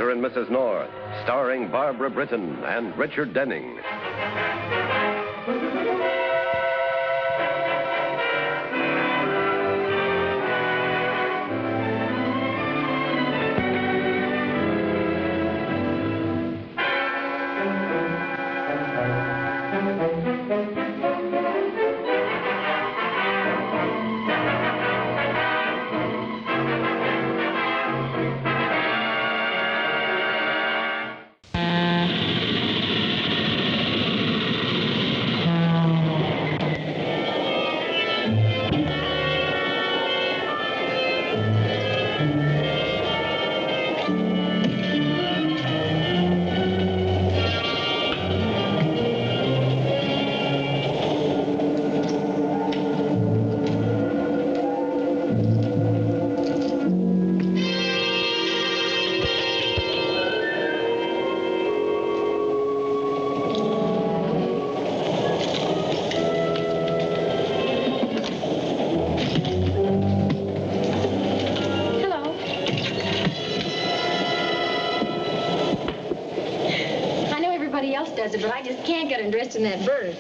Mr. and Mrs. North, starring Barbara Britton and Richard Denning. Does it, but I just can't get undressed in that berth.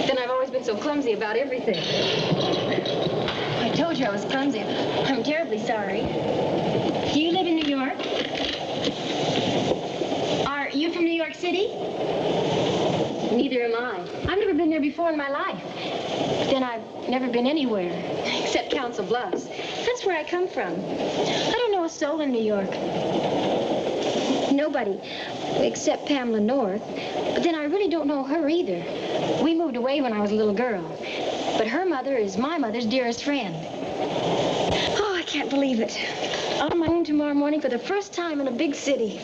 Then I've always been so clumsy about everything. I told you I was clumsy. I'm terribly sorry. Do you live in New York? Are you from New York City? Neither am I. I've never been there before in my life. But then I've never been anywhere, except Council Bluffs. That's where I come from. I don't know a soul in New York. Nobody, except Pamela North. But then I really don't know her either. We moved away when I was a little girl. But her mother is my mother's dearest friend. Oh, I can't believe it. On my own tomorrow morning for the first time in a big city.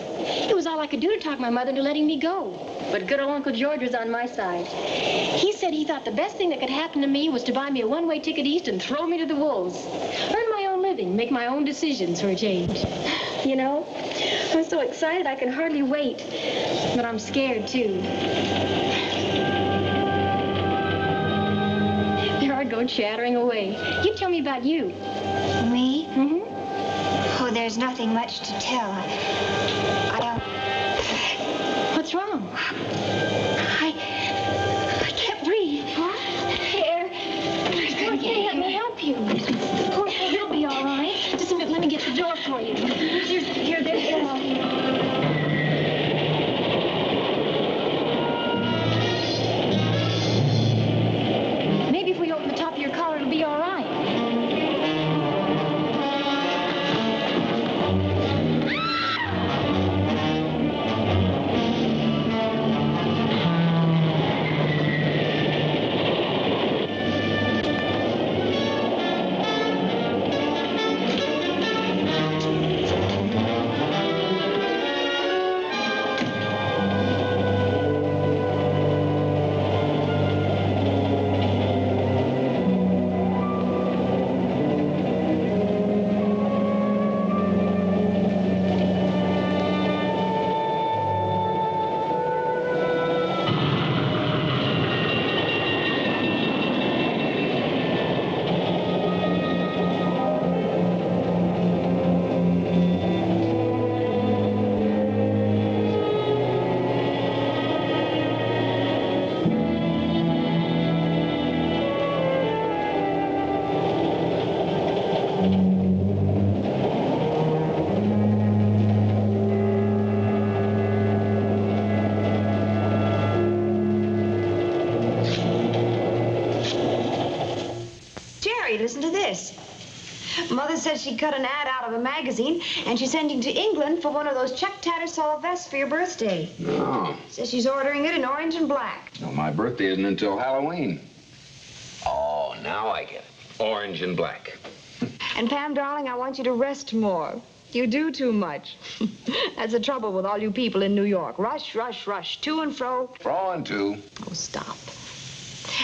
It was all I could do to talk my mother into letting me go. But good old Uncle George was on my side. He said he thought the best thing that could happen to me was to buy me a one-way ticket east and throw me to the wolves. Earn my own living, make my own decisions for a change. You know, I'm so excited I can hardly wait. But I'm scared, too. There I go, chattering away. You tell me about you. Me? Mm-hmm. Oh, there's nothing much to tell. I don't... What's wrong? I can't breathe. What? Air. Let me help you. Of course, you'll be all right. Just a minute, let me get the door for you. There's air out here. Maybe if we open the top of your collar, it'll be all right. Listen to this. Mother says she cut an ad out of a magazine, and she's sending to England for one of those Chuck Tattersall vests for your birthday. No. Says she's ordering it in orange and black. No, my birthday isn't until Halloween. Oh, now I get it. Orange and black. And Pam, darling, I want you to rest more. You do too much. That's the trouble with all you people in New York. Rush, rush, rush, to and fro. Fro and to. Oh, stop.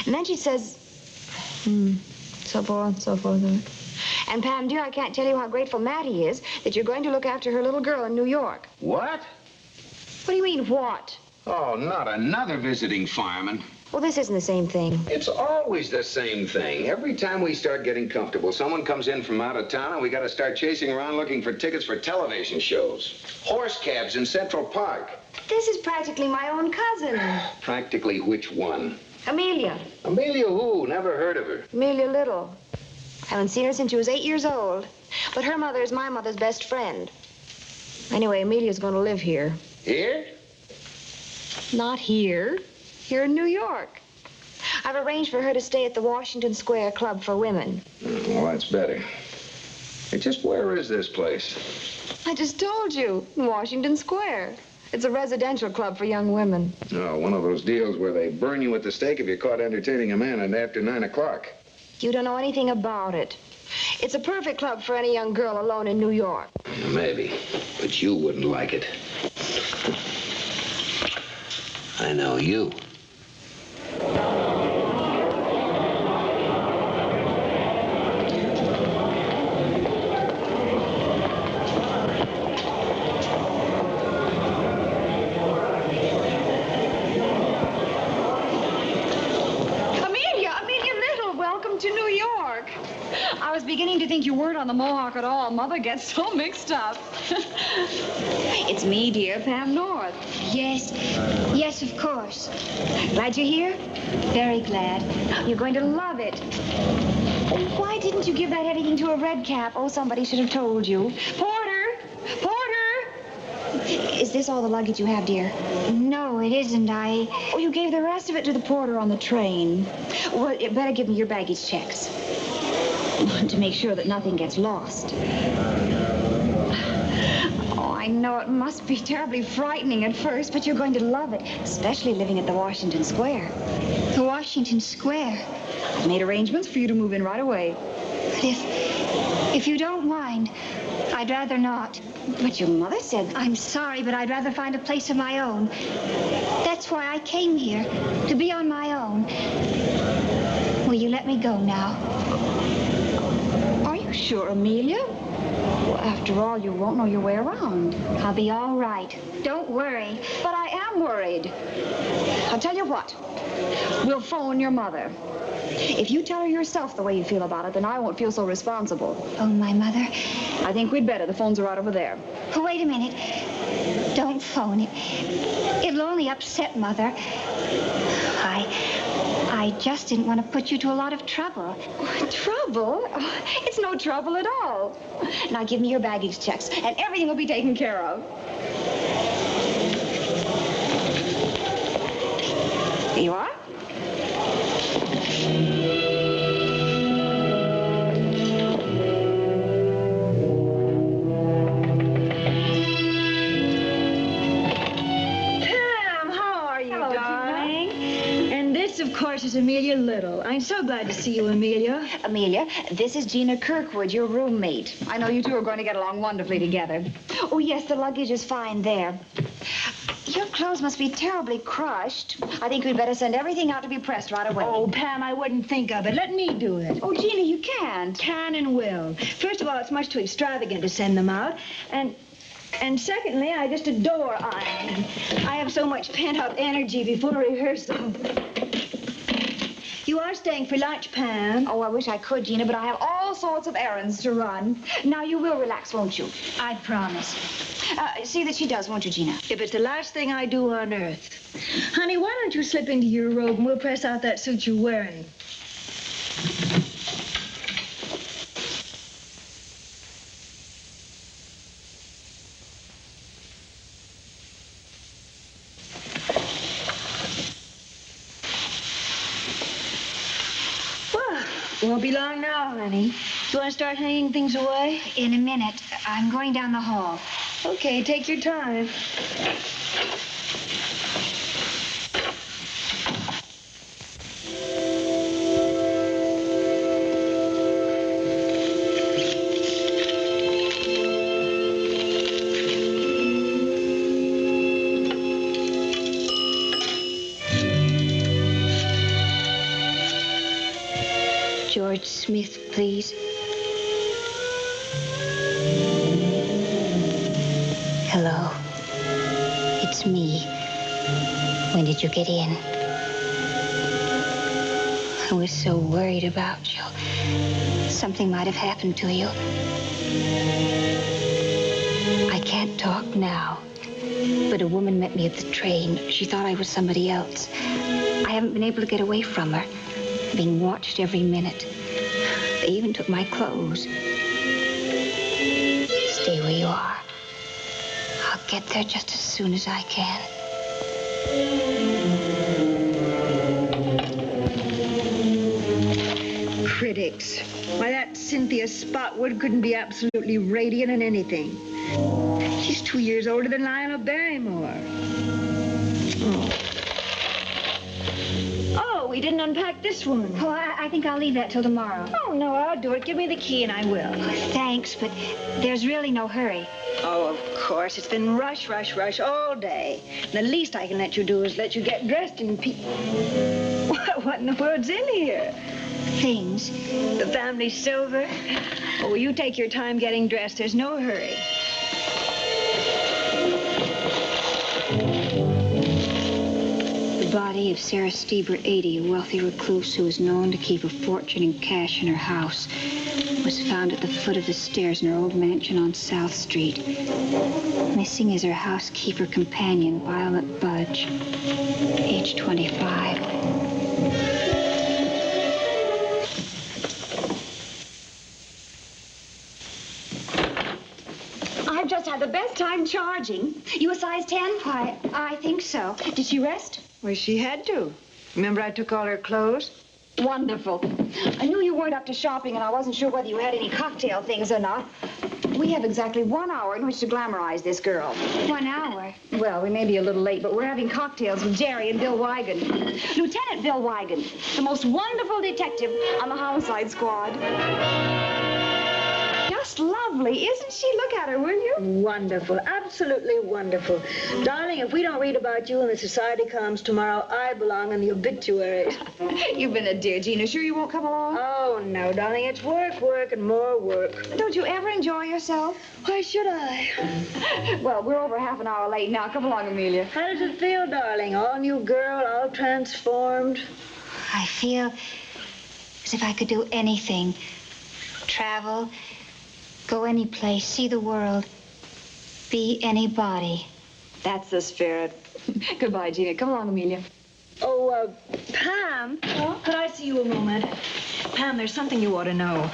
And then she says, so forth, so forth. And Pam, dear, I can't tell you how grateful Mattie is that you're going to look after her little girl in New York. What? What do you mean, what? Oh, not another visiting fireman. Well, this isn't the same thing. It's always the same thing. Every time we start getting comfortable, someone comes in from out of town and we got to start chasing around looking for tickets for television shows. Horse cabs in Central Park. This is practically my own cousin. Practically which one? Amelia. Amelia who? Never heard of her. Amelia Little. Haven't seen her since she was 8 years old. But her mother is my mother's best friend. Anyway, Amelia's going to live here. Here? Not here. Here in New York. I've arranged for her to stay at the Washington Square Club for Women. Well, that's better. Hey, just where is this place? I just told you. Washington Square. It's a residential club for young women. Oh, one of those deals where they burn you at the stake if you're caught entertaining a man after 9 o'clock. You don't know anything about it. It's a perfect club for any young girl alone in New York. Maybe, but you wouldn't like it. I know you. I was beginning to think you weren't on the Mohawk at all. Mother gets so mixed up. It's me, dear, Pam North. Yes. Yes, of course. Glad you're here? Very glad. You're going to love it. Oh, why didn't you give that editing to a red cap? Oh, somebody should have told you. Porter! Porter! Is this all the luggage you have, dear? No, it isn't. Oh, you gave the rest of it to the porter on the train. Well, you better give me your baggage checks. To make sure that nothing gets lost. Oh, I know it must be terribly frightening at first, but you're going to love it, especially living at the Washington Square. The Washington Square? I've made arrangements for you to move in right away. But if you don't mind, I'd rather not. But your mother said... I'm sorry, but I'd rather find a place of my own. That's why I came here, to be on my own. Will you let me go now? Are you sure, Amelia? Well, after all, you won't know your way around. I'll be all right. Don't worry. But I am worried. I'll tell you what. We'll phone your mother. If you tell her yourself the way you feel about it, then I won't feel so responsible. Phone my mother? I think we'd better. The phones are right over there. Oh, wait a minute. Don't phone it. It'll only upset Mother. I just didn't want to put you to a lot of trouble. Trouble? Oh, it's no trouble at all. Now give me your baggage checks, and everything will be taken care of. Here you are. Of course, is Amelia Little. I'm so glad to see you, Amelia. Amelia, this is Gina Kirkwood, your roommate. I know you two are going to get along wonderfully together. Oh, yes, the luggage is fine there. Your clothes must be terribly crushed. I think we'd better send everything out to be pressed right away. Oh, Pam, I wouldn't think of it. Let me do it. Oh, Gina, you can't. Can and will. First of all, it's much too extravagant to send them out. And secondly, I just adore ironing. I have so much pent-up energy before rehearsal. You are staying for lunch, Pam. Oh, I wish I could, Gina, but I have all sorts of errands to run. Now, you will relax, won't you? I promise. See that she does, won't you, Gina? If it's the last thing I do on earth. Honey, why don't you slip into your robe and we'll press out that suit you're wearing. Won't be long now, honey. Do you want to start hanging things away? In a minute. I'm going down the hall. Okay, take your time. George Smith, please. Hello. It's me. When did you get in? I was so worried about you. Something might have happened to you. I can't talk now, but a woman met me at the train. She thought I was somebody else. I haven't been able to get away from her. Being watched every minute. They even took my clothes. Stay where you are. I'll get there just as soon as I can. Critics. Why, that Cynthia Spotwood couldn't be absolutely radiant in anything. She's 2 years older than Lionel Barrymore. Oh, we didn't unpack this one. Oh, I think I'll leave that till tomorrow. Oh, no, I'll do it. Give me the key and I will. Thanks, but there's really no hurry. Oh, of course. It's been rush, rush, rush all day. And the least I can let you do is let you get dressed in What in the world's in here? Things. The family silver? Oh, you take your time getting dressed. There's no hurry. The body of Sarah Stieber, 80, a wealthy recluse who was known to keep a fortune in cash in her house, was found at the foot of the stairs in her old mansion on South Street. Missing is her housekeeper companion, Violet Budge, age 25. I've just had the best time charging. You a size 10? I think so. Did she rest? Well, she had to. Remember I took all her clothes? Wonderful. I knew you weren't up to shopping, and I wasn't sure whether you had any cocktail things or not. We have exactly 1 hour in which to glamorize this girl. 1 hour. Well, we may be a little late, but we're having cocktails with Jerry and Bill Wigan. Lieutenant Bill Wigan, the most wonderful detective on the homicide squad. Just lovely, isn't she? Look at her, will you? Wonderful. Absolutely wonderful. Darling, if we don't read about you in the society columns tomorrow, I belong in the obituaries. You've been a dear, Gina. Sure you won't come along? Oh, no, darling. It's work, work, and more work. Don't you ever enjoy yourself? Why should I? Well, we're over half an hour late now. Come along, Amelia. How does it feel, darling? All new girl, all transformed? I feel as if I could do anything. Travel, go any place, see the world, be anybody. That's the spirit. Goodbye, Gina. Come along, Amelia. Oh, Pam, could I see you a moment? Pam, there's something you ought to know.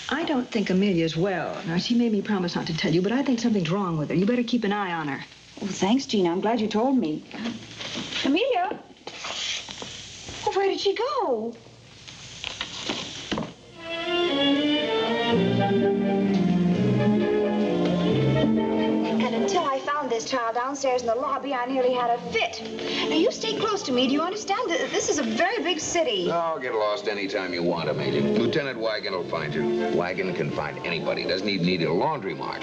I don't think Amelia's well. Now, she made me promise not to tell you, but I think something's wrong with her. You better keep an eye on her. Oh, thanks, Gina. I'm glad you told me. Amelia? Oh, where did she go? And until I found this child downstairs in the lobby, I nearly had a fit. Now, you stay close to me. Do you understand? This is a very big city. Oh, get lost anytime you want, Amelia. Lieutenant Wigan will find you. Wigan can find anybody. Doesn't even need a laundry mark.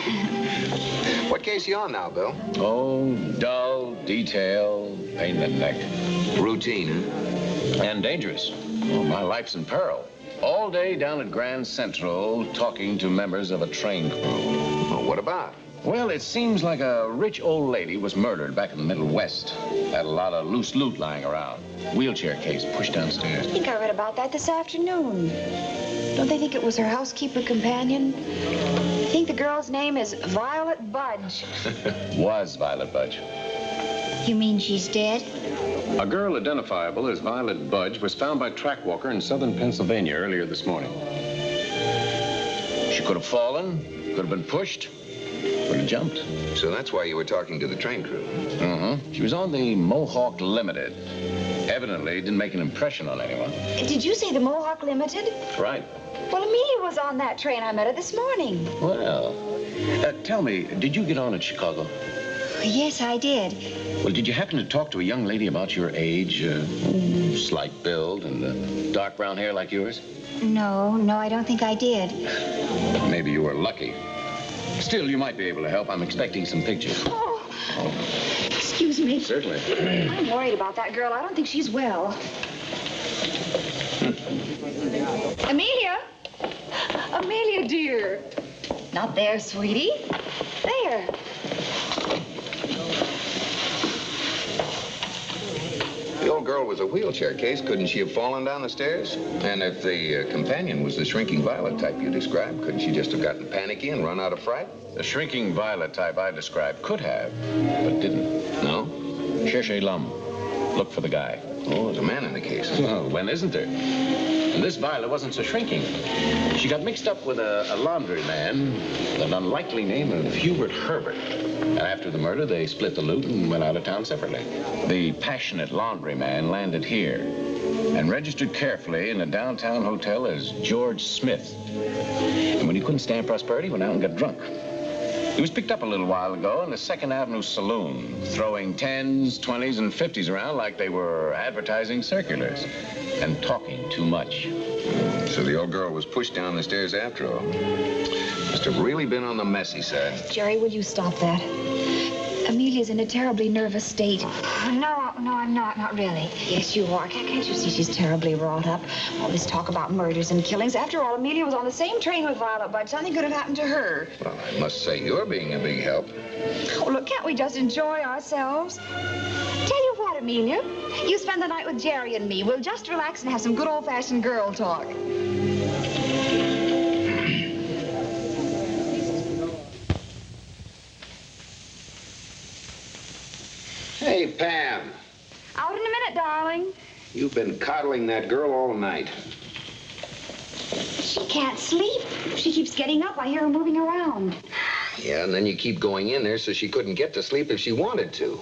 What case you on now, Bill? Oh, dull, detail, pain in the neck. Routine, huh? And dangerous. Oh, my life's in peril. All day down at Grand Central talking to members of a train crew. Well, what about? Well, it seems like a rich old lady was murdered back in the Middle West. Had a lot of loose loot lying around. Wheelchair case pushed downstairs. I think I read about that this afternoon. Don't they think it was her housekeeper companion? I think the girl's name is Violet Budge. Was Violet Budge. You mean she's dead? A girl identifiable as Violet Budge was found by track walker in southern Pennsylvania earlier this morning. She could have fallen, could have been pushed, could have jumped. So that's why you were talking to the train crew. Mm-hmm. She was on the Mohawk Limited. Evidently didn't make an impression on anyone. Did you say the Mohawk Limited? Right. Well, Amelia was on that train. I met her this morning. Well, tell me, did you get on at Chicago? Yes, I did. Well, did you happen to talk to a young lady about your age, slight build and dark brown hair like yours? No, I don't think I did. Maybe you were lucky. Still, you might be able to help. I'm expecting some pictures. Oh. Excuse me. Certainly. I'm worried about that girl. I don't think she's well. Amelia? Amelia, dear. Not there, sweetie. There. The old girl was a wheelchair case. Couldn't she have fallen down the stairs? And if the companion was the shrinking violet type you described, couldn't she just have gotten panicky and run out of fright? The shrinking violet type I described could have, but didn't. No? s2e11. Look for the guy. Oh, there's a man in the case. Well, when isn't there? And this violet wasn't so shrinking. She got mixed up with a laundry man with an unlikely name of Hubert Herbert. And after the murder, they split the loot and went out of town separately. The passionate laundry man landed here and registered carefully in a downtown hotel as George Smith. And when he couldn't stand prosperity, he went out and got drunk. He was picked up a little while ago in the 2nd Avenue saloon, throwing 10s, 20s, and 50s around like they were advertising circulars, and talking too much. So the old girl was pushed down the stairs after all. Must have really been on the messy side. Jerry, will you stop that? Amelia's in a terribly nervous state. No, I'm not. Not really. Yes, you are. Can't you see she's terribly wrought up? All this talk about murders and killings. After all, Amelia was on the same train with Violet Budge. Something could have happened to her. Well, I must say you're being a big help. Oh, look, can't we just enjoy ourselves? Tell you what, Amelia, you spend the night with Jerry and me. We'll just relax and have some good old-fashioned girl talk. Hey, Pam. Out in a minute, darling. You've been coddling that girl all night. She can't sleep. She keeps getting up. I hear her moving around. Yeah, and then you keep going in there so she couldn't get to sleep if she wanted to.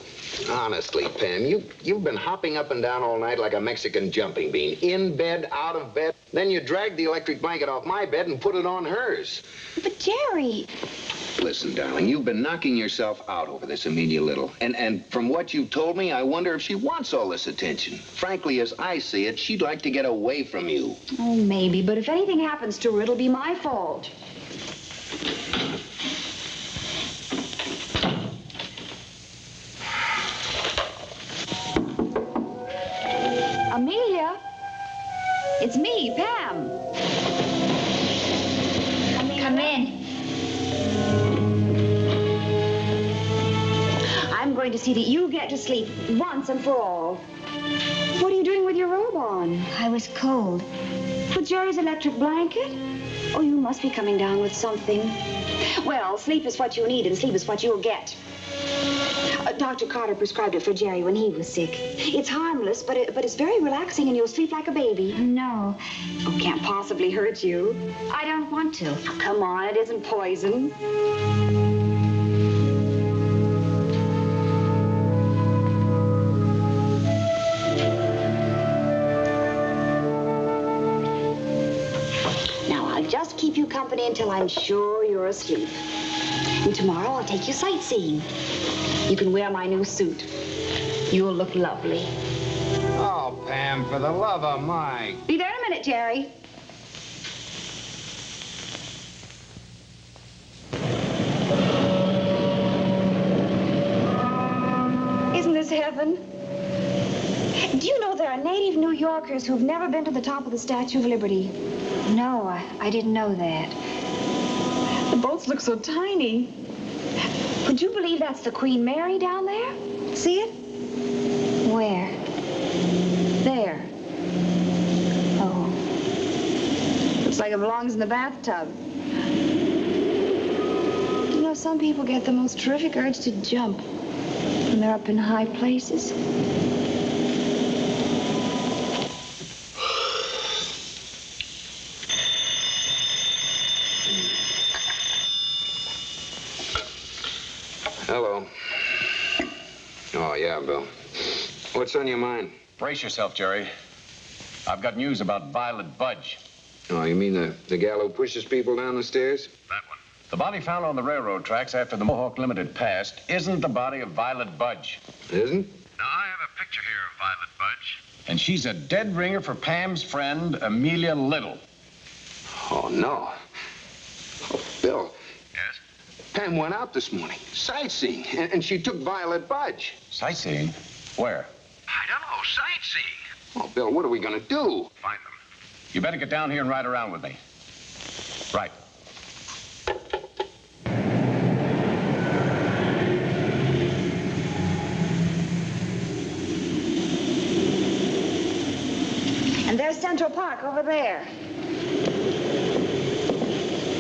Honestly, Pam, you've been hopping up and down all night like a Mexican jumping bean. In bed, out of bed. Then you dragged the electric blanket off my bed and put it on hers. But, Jerry... Listen, darling, you've been knocking yourself out over this Amelia Little. And from what you told me, I wonder if she wants all this attention. Frankly, as I see it, she'd like to get away from you. Oh, maybe. But if anything happens to her, it'll be my fault. Amelia? It's me, Pam. Come in. I'm going to see that you get to sleep once and for all. What are you doing with your robe on? I was cold. With Jerry's electric blanket? Oh, you must be coming down with something. Well, sleep is what you need, and sleep is what you'll get. Dr. Carter prescribed it for Jerry when he was sick. It's harmless, but it's very relaxing, and you'll sleep like a baby. No. Oh, can't possibly hurt you. I don't want to. Oh, come on, it isn't poison. Now, I'll just keep you company until I'm sure you're asleep. And tomorrow I'll take you sightseeing. You can wear my new suit. You'll look lovely. Oh, Pam, for the love of Mike. Be there in a minute, Jerry. Isn't this heaven? Do you know there are native New Yorkers who've never been to the top of the Statue of Liberty? No, I didn't know that. The boats look so tiny. Would you believe that's the Queen Mary down there? See it? Where? There. Oh. Looks like it belongs in the bathtub. You know, some people get the most terrific urge to jump when they're up in high places. Hello. Oh, yeah, Bill. What's on your mind? Brace yourself, Jerry. I've got news about Violet Budge. Oh, you mean the gal who pushes people down the stairs? That one. The body found on the railroad tracks after the Mohawk Limited passed isn't the body of Violet Budge. Isn't? Now, I have a picture here of Violet Budge. And she's a dead ringer for Pam's friend, Amelia Little. Oh, no. Oh, Bill. Yes? Pam went out this morning, sightseeing, and she took Violet Budge. Sightseeing? Where? I don't know. Sightseeing. Oh, Bill, what are we going to do? Find them. You better get down here and ride around with me. Right. Central Park over there.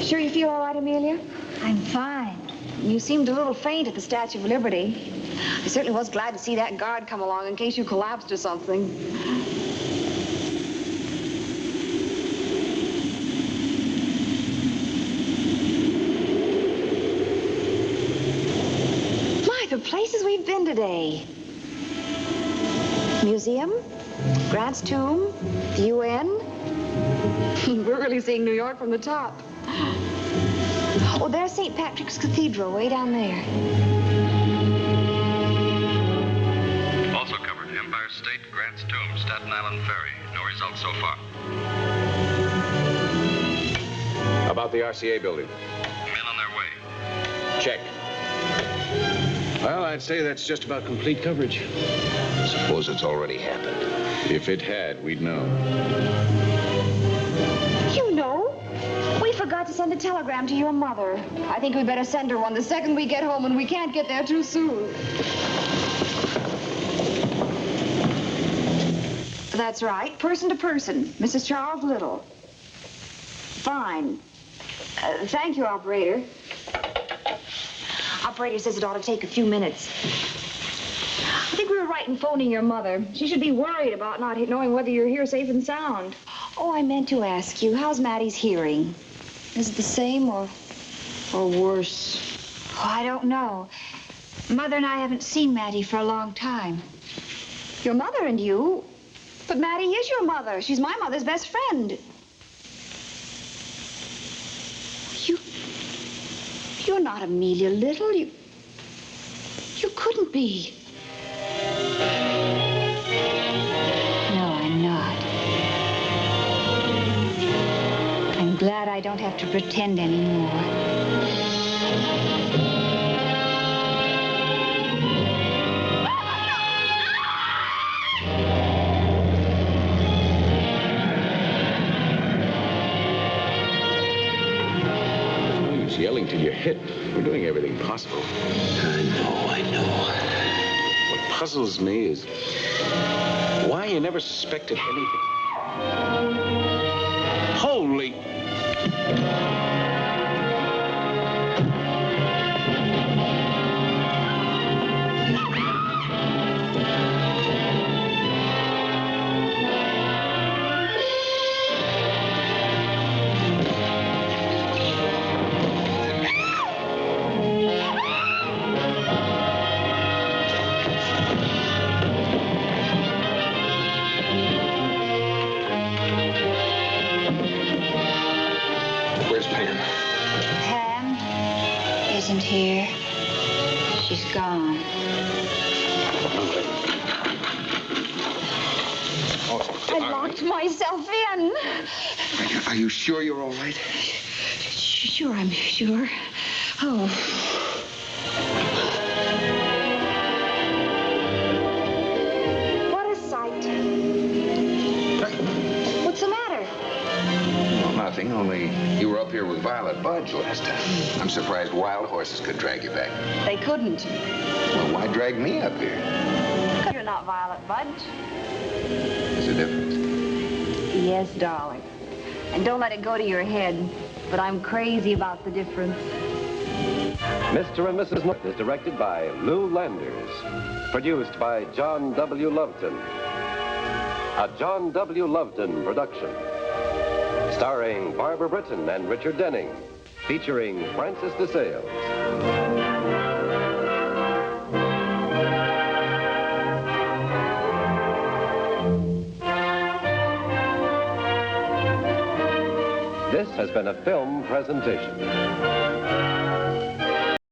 Sure you feel all right, Amelia? I'm fine. You seemed a little faint at the Statue of Liberty. I certainly was glad to see that guard come along in case you collapsed or something. My, the places we've been today. Museum, Grant's tomb, the UN. We're really seeing New York from the top. Oh, there's St. Patrick's Cathedral way down there. Also covered Empire State, Grant's tomb, Staten Island Ferry. No results so far. About the RCA building? Men on their way. Check. Well, I'd say that's just about complete coverage. Suppose it's already happened. If it had, we'd know. You know, we forgot to send a telegram to your mother. I think we better send her one the second we get home, and we can't get there too soon. That's right, person to person. Mrs. Charles Little. Fine. Thank you, operator. Operator says it ought to take a few minutes. I think we were right in phoning your mother. She should be worried about not knowing whether you're here safe and sound. Oh, I meant to ask you, how's Maddie's hearing? Is it the same or worse? Oh, I don't know. Mother and I haven't seen Maddie for a long time. Your mother and you? But Maddie is your mother. She's my mother's best friend. You're not Amelia Little. You couldn't be. No, I'm not. I'm glad I don't have to pretend anymore. Yelling till you're hit. We're doing everything possible. I know. What puzzles me is why you never suspected anything. Holy... Isn't here. She's gone. I locked myself in. Are you sure you're all right? Sure, I'm sure. Oh. What a sight. What's the matter? Well, nothing, only you were up here with Violet Budge last time. I'm surprised wild horses could drag you back. They couldn't. Well, why drag me up here? You're not Violet Budge. There's a difference. Yes, darling. And don't let it go to your head, but I'm crazy about the difference. Mr. and Mrs. North is directed by Lou Landers. Produced by John W. Loveton. A John W. Loveton production. Starring Barbara Britton and Richard Denning. Featuring Francis DeSales. This has been a film presentation.